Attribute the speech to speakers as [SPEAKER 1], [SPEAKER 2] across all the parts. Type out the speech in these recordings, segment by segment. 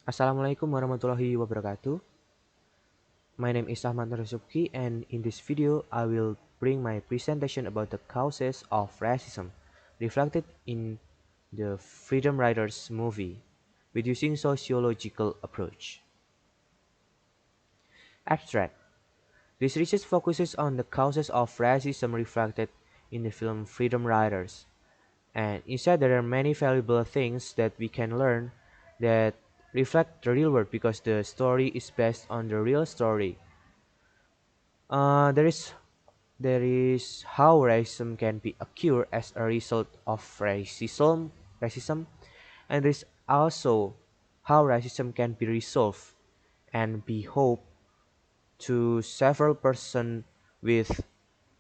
[SPEAKER 1] Assalamualaikum warahmatullahi wabarakatuh. My name is Akhmad Nur Subqi, and in this video I will bring my presentation about the causes of racism reflected in the Freedom Riders movie with using sociological approach. Abstract. This research focuses on the causes of racism reflected in the film Freedom Riders, and instead there are many valuable things that we can learn that reflect the real world because the story is based on the real story. There is how racism can be occur as a result of racism, and there is also how racism can be resolved and be hope to several person with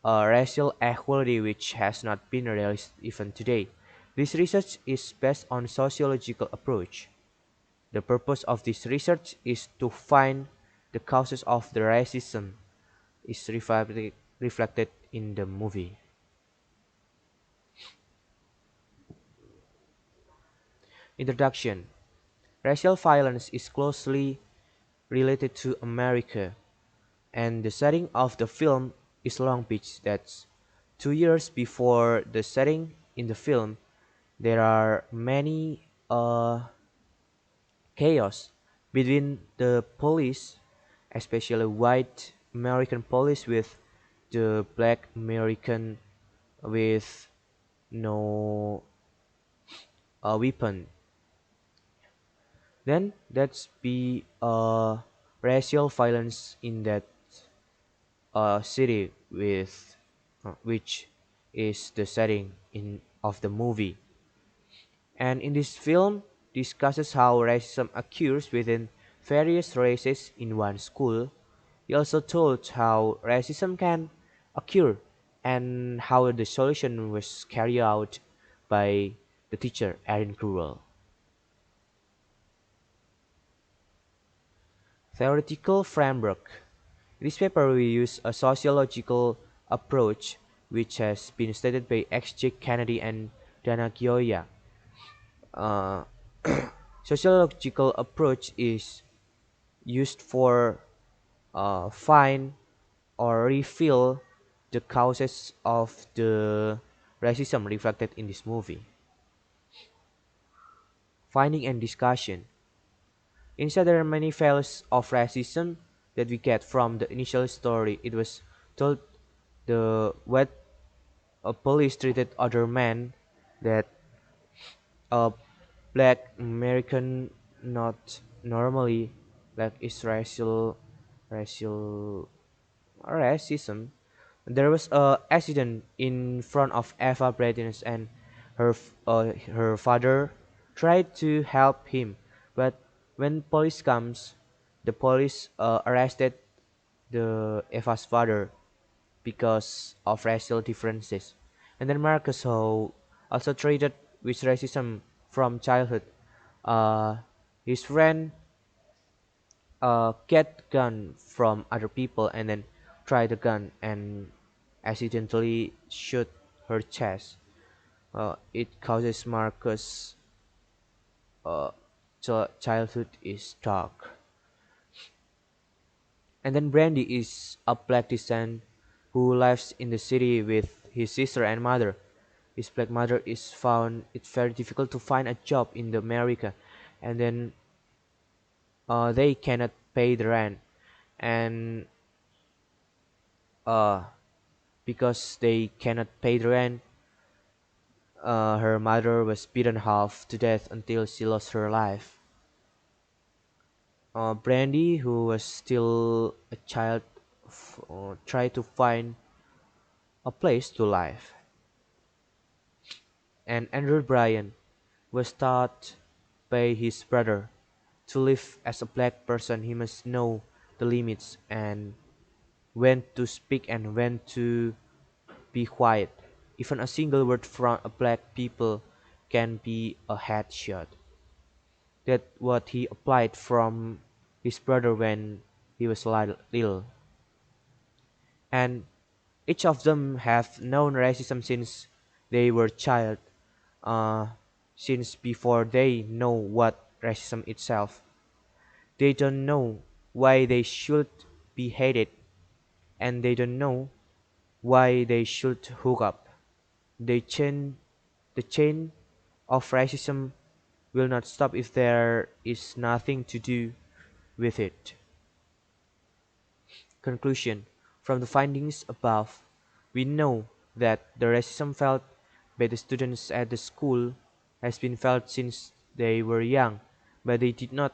[SPEAKER 1] racial equality which has not been realized even today. This research is based on sociological approach. The purpose of this research is to find the causes of the racism is reflected in the movie. Introduction. Racial violence is closely related to America, and the setting of the film is Long Beach. That's 2 years before the setting in the film. There are many chaos between the police, especially white American police with the black American with no weapon. Then that's be racial violence in that city with which is the setting in of the movie. And in this film discusses how racism occurs within various races in one school. He also told how racism can occur and how the solution was carried out by the teacher Erin Cruel. Theoretical framework. In this paper we use a sociological approach which has been stated by X.J. Kennedy and Dana Gioia. Uh, Sociological approach is used for find or reveal the causes of the racism reflected in this movie. Finding and discussion. Instead, there are many fails of racism that we get from the initial story. It was told the what a police treated other men that a black American not normally like is racial racism. There was a accident in front of Eva Bradins and her father tried to help him, but when police comes, the police arrested the Eva's father because of racial differences. And then Marcus, who also treated with racism from childhood, uh, his friend get gun from other people and then try the gun and accidentally shoot her chest. It causes Marcus uh, childhood is dark. And then Brandy is a black descent who lives in the city with his sister and mother. His black mother is found it's very difficult to find a job in the America, and then they cannot pay the rent, and uh, because they cannot pay the rent, her mother was beaten half to death until she lost her life. Brandy, who was still a child, tried to find a place to live, and Andrew Bryan was taught by his brother to live as a black person. He must know the limits and when to speak and when to be quiet. Even a single word from a black people can be a headshot. That what he applied from his brother when he was little. And each of them have known racism since they were child, uh, since before they know what racism itself. They don't know why they should be hated, and they don't know why they should hook up. The chain of racism will not stop if there is nothing to do with it. Conclusion. From the findings above, we know that the racism felt by the students at the school has been felt since they were young, but they did not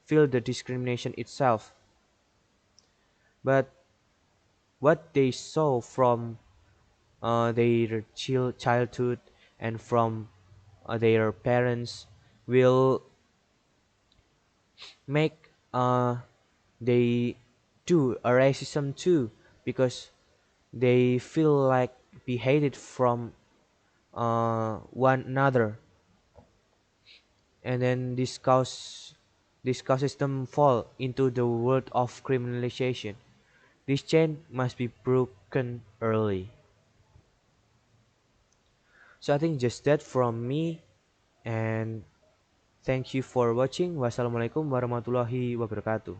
[SPEAKER 1] feel the discrimination itself. But what they saw from their childhood and from their parents will make they do a racism too, because they feel like be hated from one another, and then this causes them fall into the world of criminalization. This chain must be broken early. So I think just that from me, and thank you for watching. Wassalamualaikum warahmatullahi wabarakatuh.